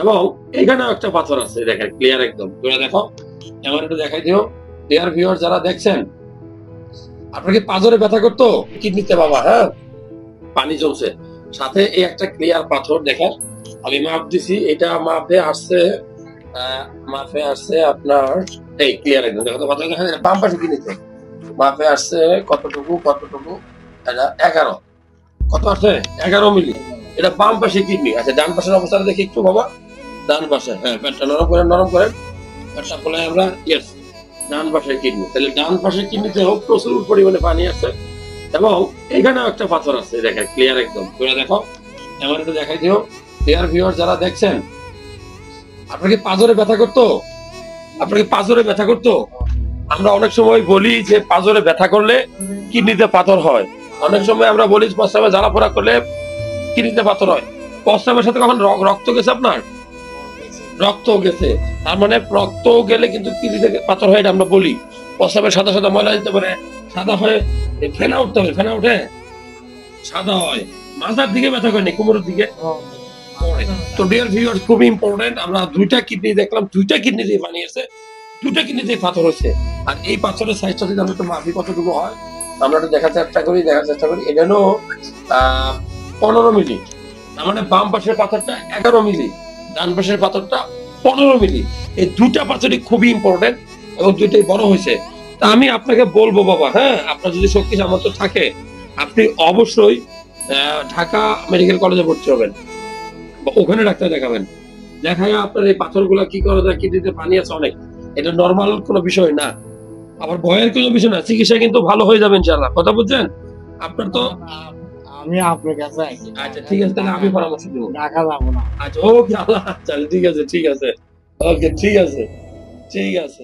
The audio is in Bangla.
এবং এখানেও একটা পাথর আছে, দেখেন ক্লিয়ার একদম। তোমরা দেখো, এমন একটু দেখাই দিও ডিয়ার ভিউয়ার যারা দেখছেন। আপনার কি পাঁজরে ব্যথা করতো? কিডনিতে বাবা, হ্যাঁ পানি জমছে, সাথে এই একটা ক্লিয়ার পাথর দেখেন। আমি মাপ দিছি, এটা মাপে আসছে, মাপে আসছে আপনার এই ক্লিয়ার একদম। দেখো তো পাথর দেখা যায়, বাম পাশে কিনেছে মাপে আসছে কতটুকু কতটুকু, এটা 11, কত আসছে 11 মিলি। এটা বাম পাশে কিডনি। আচ্ছা ডান পাশের অবস্থাটা দেখি একটু বাবা, ডান পাশে, হ্যাঁ পেটটা নরম করেন, নরম করেন পেটটা বলে আমরা, ইয়েস ডান পাশের কিডনি। তাহলে ডান পাশের কিডনিতে হোক প্রচুর পরিমাণে পানি আছে এবং এখানেও একটা পাথর আছে, দেখেন ক্লিয়ার একদম। তোমরা দেখো, এমন একটু দেখাই দিও ডিয়ার ভিউয়ার যারা দেখছেন। আপনার কি পাঁজরে ব্যথা করতো? আপনার কি পাঁজরে ব্যথা করতো? আমরা অনেক সময় বলি যে পাঁজরে ব্যথা করলে কিডনিতে পাথর হয়। অনেক সময় আমরা বলি প্রস্রাবে জ্বালা পোড়া করলে কিডনিতে পাথর হয়। প্রস্রাবের সাথে কখন রক্ত গেছে আপনার? রক্ত গেছে, তার মানে রক্ত গেলে কিন্তু কিডনিতে পাথর হয়, এটা আমরা বলি। প্রস্রাবের সাদা সাদা ময়লা দিতে পারে, সাদা হয়ে ফেনা উঠতে হবে, ফেনা উঠে সাদা হয়। মাথার দিকে ব্যথা করেনি, কোমরের দিকে পড়ে। তো ডিয়ার ভিউয়ার্স, খুবই ইম্পর্টেন্ট, আমরা দুইটা কিডনি দেখলাম, দুইটা কিডনি দিয়ে বানিয়েছে, দুটা কিডনিতে পাথর হয়েছে। আর এই পাথরের সাইজটা যদি আমরা একটু মাপি কতটুকু হয়, আমরা একটু দেখার চেষ্টা করি। এটা হলো 15 মিলি। তার মানে বাম পাশের পাথরটা 11 মিলি, ডান পাশের পাথরটা 15 মিলি। এই দুটা পাথরই খুবই ইম্পর্টেন্ট এবং দুইটাই বড় হয়েছে। তা আমি আপনাকে বলবো বাবা, হ্যাঁ আপনার যদি শক্তি সামর্থ্য থাকে, আপনি অবশ্যই ঢাকা মেডিকেল কলেজে ভর্তি হবেন বা ওখানে ডাক্তার দেখাবেন। দেখায় আপনার এই পাথরগুলা কি করা যায়, কিডনিতে পানি আছে অনেক, এটা নর্মাল কোনো বিষয় না, আবার ভয়ের কোনো বিষয় না। চিকিৎসা কিন্তু ভালো হয়ে যাবে ইনশাআল্লাহ, কথা বুঝছেন? আপনার তো আমি আপনার কাছে আছি। আচ্ছা ঠিক আছে, তাহলে আমি পরামর্শ দেবো। ঢাকা যাবো না। আচ্ছা ওকে, আল্লাহ, আচ্ছা ঠিক আছে, ঠিক আছে, ওকে ঠিক আছে, ঠিক আছে।